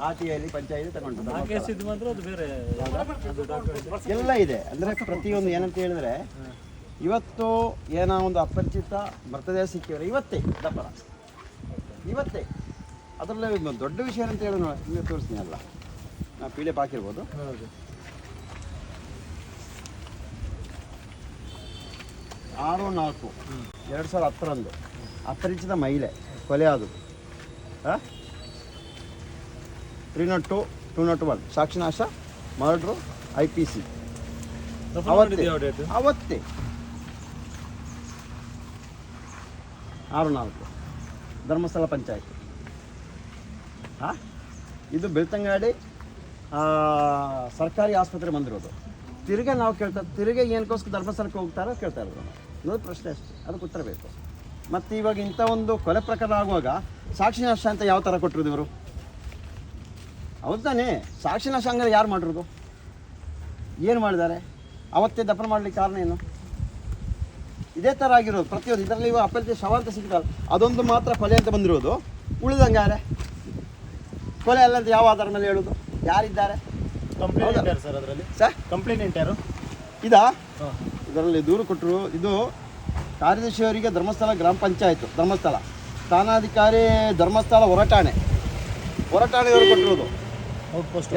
ಆಟಿಯಲ್ಲಿ ಪಂಚಾಯತಿ ತಗೊಂಡು ಮಾತ್ರ ಅದು ಬೇರೆ ಎಲ್ಲ ಇದೆ. ಅಂದರೆ ಪ್ರತಿಯೊಂದು ಏನಂತ ಹೇಳಿದ್ರೆ ಇವತ್ತು ಏನೋ ಒಂದು ಅಪರಿಚಿತ ಮೃತದೇಹ ಸಿಕ್ಕಿದ್ರೆ ಇವತ್ತೇ ದಪ್ಪರ ಇವತ್ತೇ. ಅದರಲ್ಲಿ ದೊಡ್ಡ ವಿಷಯ ಅಂತ ಹೇಳಿ ನಿಮಗೆ ತೋರಿಸ್ತೀನಿ ಅಲ್ಲ, ನಾವು ಪಿ ಡಿ ಎಫ್ ಹಾಕಿರ್ಬೋದು. 6/4/2010 ಅಪರಿಚಿತ ಮಹಿಳೆ ಕೊಲೆ ಆದದ್ದು. 302, 201 ಸಾಕ್ಷಿನಾಶ, ಮರ್ಡ್ರು, IPC. ಅವತ್ತೇ 6/4 ಧರ್ಮಸ್ಥಳ ಪಂಚಾಯತ್. ಇದು ಬೆಳ್ತಂಗಾಡಿ ಸರ್ಕಾರಿ ಆಸ್ಪತ್ರೆ ಬಂದಿರೋದು. ತಿರುಗಿ ನಾವು ತಿರುಗಿ ಏನಕ್ಕೋಸ್ಕರ ಧರ್ಮಸ್ಥಳಕ್ಕೆ ಹೋಗ್ತಾರೋ ಕೇಳ್ತಾ ಇರೋದು ಅನ್ನೋದು ಪ್ರಶ್ನೆ ಅಷ್ಟೇ. ಅದಕ್ಕೆ ಉತ್ತರ ಬೇಕು. ಮತ್ತು ಇವಾಗ ಇಂಥ ಒಂದು ಕೊಲೆ ಪ್ರಕರಣ ಆಗುವಾಗ ಸಾಕ್ಷಿನಾಶ ಅಂತ ಯಾವ ಥರ ಕೊಟ್ಟಿರೋದು ಇವರು? ಹೌದು ತಾನೇ? ಸಾಕ್ಷಿನಾಶ ಹಂಗಾರೆ ಯಾರು ಮಾಡಿರೋದು? ಏನು ಮಾಡಿದ್ದಾರೆ? ಅವತ್ತೇ ದಫನ ಮಾಡಲಿಕ್ಕೆ ಕಾರಣ ಏನು? ಇದೇ ಥರ ಆಗಿರೋದು ಪ್ರತಿಯೊಂದು. ಇದರಲ್ಲಿ ಇವಾಗ ಅಪರಿಚಿತ ಶವ ಅಂತ ಸಿಗ್ತಲ್ಲ, ಅದೊಂದು ಮಾತ್ರ ಕೊಲೆ ಅಂತ ಬಂದಿರೋದು. ಉಳಿದಂಗಾರೆ ಕೊಲೆ ಅಲ್ಲ ಅಂತ ಯಾವ ಆಧಾರ ಮೇಲೆ ಹೇಳೋದು? ಯಾರಿದ್ದಾರೆ? ಸರ್ ಅದರಲ್ಲಿ ಸರ್ ಕಂಪ್ಲೇಂಟ್ ಯಾರು? ಇದರಲ್ಲಿ ದೂರು ಕೊಟ್ಟರು. ಇದು ಕಾರ್ಯದರ್ಶಿಯವರಿಗೆ ಧರ್ಮಸ್ಥಳ ಗ್ರಾಮ ಪಂಚಾಯತ್ ಧರ್ಮಸ್ಥಳ, ಸ್ಥಾನಾಧಿಕಾರಿ ಧರ್ಮಸ್ಥಳ ಹೊರಟಾಣೆಯವರು ಕೊಟ್ಟಿರೋದು.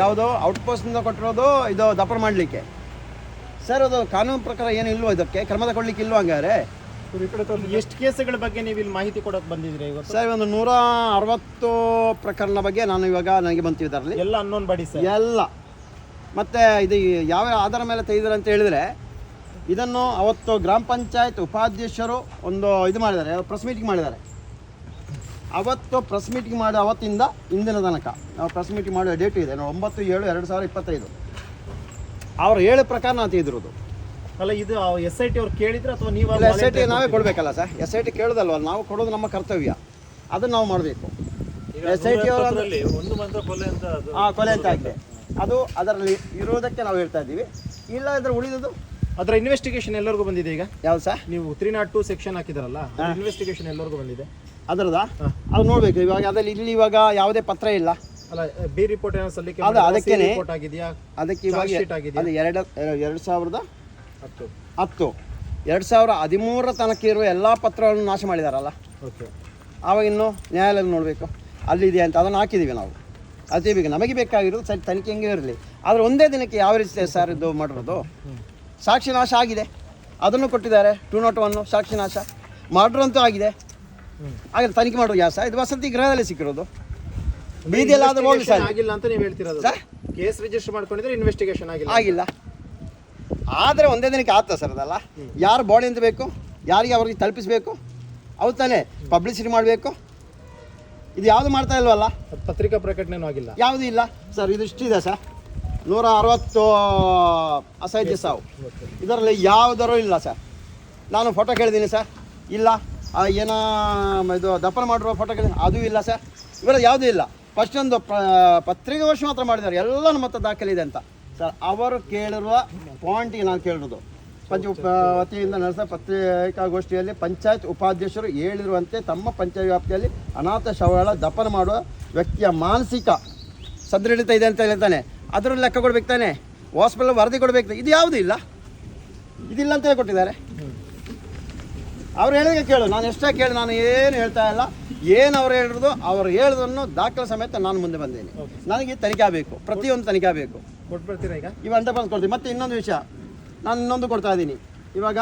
ಯಾವುದೋ ಔಟ್ಪೋಸ್ಟಿಂದ ಕೊಟ್ಟಿರೋದು ಇದು ದಫನ ಮಾಡಲಿಕ್ಕೆ. ಸರ್ ಅದು ಕಾನೂನು ಪ್ರಕಾರ ಏನು ಇಲ್ವೋ? ಇದಕ್ಕೆ ಕ್ರಮ ತಗೊಳ್ಳಿಕ್ಕೆ ಇಲ್ವೋ? ಹಂಗಾರೆ ಎಷ್ಟು ಕೇಸುಗಳ ಬಗ್ಗೆ ನೀವು ಇಲ್ಲಿ ಮಾಹಿತಿ ಕೊಡೋಕೆ ಬಂದಿದ್ದೀರಿ ಇವತ್ತು? ಸರ್ ಒಂದು 160 ಪ್ರಕರಣ ಬಗ್ಗೆ ನಾನು ಇವಾಗ ನನಗೆ ಬಂತು. ಇದರಲ್ಲಿ ಎಲ್ಲ ಅನ್ನೋನ್ ಬಾಡಿ ಸರ್ ಎಲ್ಲ. ಮತ್ತು ಇದು ಯಾವ ಆಧಾರ ಮೇಲೆ ತೆಗೆದಿದ್ದಾರೆ ಅಂತ ಹೇಳಿದರೆ, ಇದನ್ನು ಅವತ್ತು ಗ್ರಾಮ ಪಂಚಾಯತ್ ಉಪಾಧ್ಯಕ್ಷರು ಒಂದು ಇದು ಮಾಡಿದ್ದಾರೆ, ಪ್ರೆಸ್ ಮೀಟಿಂಗ್ ಮಾಡಿದ್ದಾರೆ. ಅವತ್ತು ಪ್ರೆಸ್ ಮೀಟಿಂಗ್ ಮಾಡಿ ಅವತ್ತಿಂದ ಇಂದಿನ ತನಕ ನಾವು ಪ್ರೆಸ್ ಮೀಟಿಂಗ್ ಮಾಡೋ ಡೇಟು ಇದೆ 9/7/2025. ಅವ್ರು ಹೇಳೋ ಪ್ರಕಾರ ನಾವು ತೆಗೆದಿರೋದು. ಅಲ್ಲ, ಇದು SIT ಅವ್ರು ಕೇಳಿದ್ರೆ ಅಥವಾ ನೀವು? SIT ನಾವೇ ಕೊಡಬೇಕಲ್ಲ ಸರ್. SIT ಕೇಳೋದಲ್ವ, ನಾವು ಕೊಡೋದು ನಮ್ಮ ಕರ್ತವ್ಯ, ಅದನ್ನು ನಾವು ಮಾಡಬೇಕು. SIT ಅವರು ಕೊಲೆ ಅಂತ ಆಗಿದೆ. ಅದು ಅದರಲ್ಲಿ ಇರೋದಕ್ಕೆ ನಾವು ಹೇಳ್ತಾ ಇದ್ದೀವಿ. ಇಲ್ಲ ಇದ್ರೆ ಉಳಿದದು ಅದರ ಇನ್ವೆಸ್ಟಿಗೇಷನ್ ಎಲ್ಲರಿಗೂ ಬಂದಿದೆ. ಈಗ ಯಾವ್ದು ಸರ್? ನೀವು 302 ಸೆಕ್ಷನ್ ಹಾಕಿದಾರಲ್ಲ, ಇನ್ವೆಸ್ಟಿಗೇಷನ್ ಎಲ್ಲರಿಗೂ ಬಂದಿದೆ. ಅದರದ ಅದು ನೋಡ್ಬೇಕು. ಇವಾಗ ಅದರಲ್ಲಿ ಇಲ್ಲಿ ಇವಾಗ ಯಾವುದೇ ಪತ್ರ ಇಲ್ಲ ಅಲ್ಲ. ಬಿ ರಿಪೋರ್ಟ್ ಏನೋ ಸಲ್ಲಿಕೆ ಅದಕ್ಕೆ ಆಗಿದೆಯಾ? ಅದಕ್ಕೆ ಇವಾಗ ಅದು 2010 2013 ತನಕ ಇರುವ ಎಲ್ಲ ಪತ್ರಗಳನ್ನು ನಾಶ ಮಾಡಿದಾರಲ್ಲ. ಓಕೆ. ಆವಾಗ ಇನ್ನು ನ್ಯಾಯಾಲಯ ನೋಡಬೇಕು ಅಲ್ಲಿದೆ ಅಂತ. ಅದನ್ನು ಹಾಕಿದ್ದೀವಿ ನಾವು. ಅದೇ ಬೇಕು, ನಮಗೆ ಬೇಕಾಗಿರೋದು ಸರಿ ತನಿಖೆ ಹೆಂಗೆ ಇರಲಿ. ಆದರೆ ಒಂದೇ ದಿನಕ್ಕೆ ಯಾವ ರೀತಿ ಸರ್ ಇದು ಮಾಡಿರೋದು? ಸಾಕ್ಷಿನಾಶ ಆಗಿದೆ, ಅದನ್ನು ಕೊಟ್ಟಿದ್ದಾರೆ. 201 ಸಾಕ್ಷಿನಾಶ. ಮರ್ಡರ್ ಅಂತೂ ಆಗಿದೆ. ಹಾಗೆ ತನಿಖೆ ಮಾಡೋದು ಯಾವ ಸರ್? ಇದು ವಸತಿ ಗೃಹದಲ್ಲಿ ಸಿಕ್ಕಿರೋದು. ಬೀದಿಯಲ್ಲಿ ಆದ್ರೆ ಹೋಗಿ ಸರ್ ಆಗಿಲ್ಲ ಅಂತ ನೀವು ಹೇಳ್ತಿರೋದು ಸರ್? ಕೇಸ್ ರಿಜಿಸ್ಟರ್ ಮಾಡ್ಕೊಂಡಿದ್ರೆ ಇನ್ವೆಸ್ಟಿಗೇಷನ್ ಆಗಿಲ್ಲ. ಆದರೆ ಒಂದೇ ದಿನಕ್ಕೆ ಆಗ್ತದೆ ಸರ್ ಅದಲ್ಲ. ಯಾರು ಬಾಡಿ ಅಂತ ಬೇಕು, ಯಾರಿಗೆ ಅವ್ರಿಗೆ ತಲುಪಿಸ್ಬೇಕು, ಅವ್ರು ತಾನೇ ಪಬ್ಲಿಸಿಟಿ ಮಾಡಬೇಕು. ಇದು ಯಾವುದು ಮಾಡ್ತಾ ಇಲ್ವಲ್ಲ. ಪತ್ರಿಕಾ ಪ್ರಕಟಣೆನೂ ಆಗಿಲ್ಲ, ಯಾವುದೂ ಇಲ್ಲ ಸರ್. ಇದು ಇಷ್ಟಿದೆ ಸರ್, 160 ಅಸಹ್ಯ ಸಾವು. ಇದರಲ್ಲಿ ಯಾವುದರೂ ಇಲ್ಲ ಸರ್. ನಾನು ಫೋಟೋ ಕೇಳಿದ್ದೀನಿ ಸರ್, ಇಲ್ಲ. ಏನೋ ಇದು ದಫನ ಮಾಡಿರೋ ಫೋಟೋ ಕೇಳಿದ್ದೀನಿ, ಅದೂ ಇಲ್ಲ ಸರ್. ಇವೆಲ್ಲ ಯಾವುದೂ ಇಲ್ಲ. ಫಸ್ಟ್ ಒಂದು ಪತ್ರಿಕೆ ವರ್ಷ ಮಾತ್ರ ಮಾಡಿದ್ದಾರೆ, ಎಲ್ಲ ನಮ್ಮ ಹತ್ರ ದಾಖಲಿದೆ ಅಂತ ಸರ್. ಅವರು ಕೇಳಿರುವ ಪಾಯಿಂಟಿಗೆ ನಾನು ಕೇಳಿರೋದು ವತಿಯಿಂದ ನಡೆಸಿದ ಪತ್ರಿಕಾಗೋಷ್ಠಿಯಲ್ಲಿ ಪಂಚಾಯತ್ ಉಪಾಧ್ಯಕ್ಷರು ಹೇಳಿರುವಂತೆ ತಮ್ಮ ಪಂಚಾಯತ್ ವ್ಯಾಪ್ತಿಯಲ್ಲಿ ಅನಾಥ ಶವಗಳ ದಫನ ಮಾಡುವ ವ್ಯಕ್ತಿಯ ಮಾನಸಿಕ ಸದೃಢತೆ ಇದೆ ಅಂತ ಹೇಳ್ತಾನೆ. ಅದರಲ್ಲಿ ಲೆಕ್ಕ ಕೊಡ್ಬೇಕು ತಾನೆ, ಹಾಸ್ಪಿಟಲ್ ವರದಿ ಕೊಡಬೇಕು. ಇದು ಯಾವುದೂ ಇಲ್ಲ, ಇದಿಲ್ಲ ಅಂತ ಕೊಟ್ಟಿದ್ದಾರೆ. ಅವ್ರು ಹೇಳಿದ್ರೆ ಕೇಳು, ನಾನು ಎಷ್ಟೇ ಕೇಳಿ, ನಾನು ಏನು ಹೇಳ್ತಾ ಇಲ್ಲ. ಏನು ಅವ್ರು ಹೇಳಿರೋದು, ಅವ್ರು ಹೇಳಿದನ್ನು ದಾಖಲೆ ಸಮೇತ ನಾನು ಮುಂದೆ ಬಂದೇನೆ. ನನಗೆ ತನಿಖೆ ಆಗಬೇಕು, ಪ್ರತಿಯೊಂದು ತನಿಖೆ ಆಗಬೇಕು. ಕೊಟ್ಬಿಡ್ತೀರಾ ಈಗ? ಇವಂತ ಬಂದು ಕೊಡ್ತೀವಿ. ಮತ್ತು ಇನ್ನೊಂದು ವಿಷಯ ನಾನು ಇನ್ನೊಂದು ಕೊಡ್ತಾ ಇದ್ದೀನಿ. ಇವಾಗ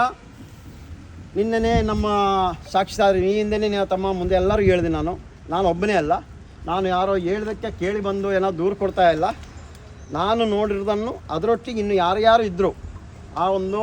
ನಿನ್ನೆ ನಮ್ಮ ಸಾಕ್ಷಿದಾರ ಈ ಹಿಂದೆನೇ ನೀವು ತಮ್ಮ ಮುಂದೆ ಎಲ್ಲರೂ ಹೇಳಿದೆ. ನಾನು ಒಬ್ಬನೇ ಅಲ್ಲ, ನಾನು ಯಾರೋ ಹೇಳಿದಕ್ಕೆ ಕೇಳಿ ಬಂದು ಏನೋ ದೂರು ಕೊಡ್ತಾ ಇಲ್ಲ. ನಾನು ನೋಡಿರೋದನ್ನು ಅದರೊಟ್ಟಿಗೆ ಇನ್ನು ಯಾರ್ಯಾರು ಇದ್ದರು ಆ ಒಂದು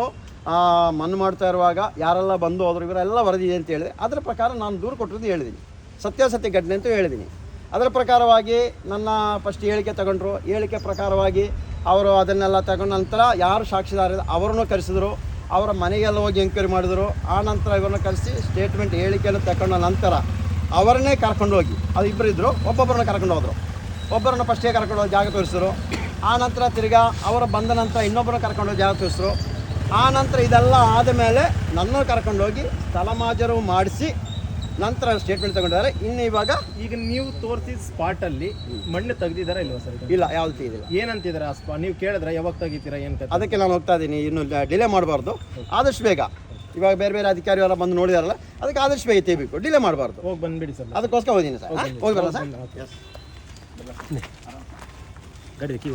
ಮಣ್ಣು ಮಾಡ್ತಾ ಇರುವಾಗ ಯಾರೆಲ್ಲ ಬಂದು ಹೋದರು, ಇವರೆಲ್ಲ ವರದಿ ಇದೆ ಅಂತ ಹೇಳಿದೆ. ಅದರ ಪ್ರಕಾರ ನಾನು ದೂರು ಕೊಟ್ಟಿರೋದು ಹೇಳಿದ್ದೀನಿ, ಸತ್ಯಾಸತ್ಯ ಘಟನೆ ಅಂತ ಹೇಳಿದ್ದೀನಿ. ಅದರ ಪ್ರಕಾರವಾಗಿ ನನ್ನ ಫಸ್ಟ್ ಹೇಳಿಕೆ ತಗೊಂಡ್ರು. ಹೇಳಿಕೆ ಪ್ರಕಾರವಾಗಿ ಅವರು ಅದನ್ನೆಲ್ಲ ತಗೊಂಡ ನಂತರ ಯಾರು ಸಾಕ್ಷಿದಾರ ಅವರನ್ನು ಕರೆಸಿದ್ರು, ಅವರ ಮನೆಗೆಲ್ಲ ಹೋಗಿ ಎಂಕ್ವೈರಿ ಮಾಡಿದ್ರು. ಆ ನಂತರ ಇವರನ್ನು ಕರೆಸಿ ಸ್ಟೇಟ್ಮೆಂಟ್ ಹೇಳಿಕೆಯನ್ನು ತಗೊಂಡ ನಂತರ ಅವರನ್ನೇ ಕರ್ಕೊಂಡೋಗಿ, ಅದು ಇಬ್ಬರು ಇದ್ದರು, ಒಬ್ಬೊಬ್ಬರನ್ನ ಕರ್ಕೊಂಡು ಹೋದರು. ಒಬ್ಬರನ್ನ ಫಸ್ಟೇ ಕರ್ಕೊಂಡು ಹೋಗಿ ಜಾಗ ತೋರಿಸಿದ್ರು. ಆ ನಂತರ ತಿರ್ಗಾ ಅವರ ಬಂದ ನಂತರ ಇನ್ನೊಬ್ಬರನ್ನ ಕರ್ಕೊಂಡೋಗಿ ಜಾಗ ತೋರಿಸಿದ್ರು. ಆ ನಂತರ ಇದೆಲ್ಲ ಆದ ಮೇಲೆ ನನ್ನನ್ನು ಕರ್ಕೊಂಡೋಗಿ ಸ್ಥಳ ಮಾಜರು ಮಾಡಿಸಿ ನಂತರ ಸ್ಟೇಟ್ಮೆಂಟ್ ತಗೊಂಡಿದ್ದಾರೆ. ಇನ್ನು ಇವಾಗ ಈಗ ನೀವು ತೋರಿಸಿದ ಸ್ಪಾಟ್ ಅಲ್ಲಿ ಮಣ್ಣು ತೆಗ್ದಿದಾರ ಇಲ್ವಾ ಸರ್? ಇಲ್ಲ, ಯಾವ್ದು ತೆಗೆದಿಲ್ಲ. ಏನಂತಿದಾರೆ ಆ ಸ್ಪಾಟ್? ನೀವು ಕೇಳಿದ್ರೆ ಯಾವಾಗ ತೆಗಿತೀರಾ ಏನು ಕತೆ? ಅದಕ್ಕೆ ನಾನು ಹೋಗ್ತಾ ಇದ್ದೀನಿ, ಇನ್ನು ಡಿಲೇ ಮಾಡಬಾರ್ದು, ಆದಷ್ಟು ಬೇಗ. ಇವಾಗ ಬೇರೆ ಬೇರೆ ಅಧಿಕಾರಿ ಎಲ್ಲ ಬಂದು ನೋಡಿದಾರಲ್ಲ, ಅದಕ್ಕೆ ಆದಷ್ಟು ಬೇಗ ತೆಗಿಬೇಕು, ಡಿಲೇ ಮಾಡಬಾರ್ದು. ಹೋಗಿ ಬಂದ್ಬಿಡಿ ಸರ್. ಅದಕ್ಕೋಸ್ಕರ ಹೋಗಿದ್ದೀನಿ ಸರ್. ಹೋಗಿ ಬರಲ್ಲ ಸರ್? ಗಾಡಿ ಕೀ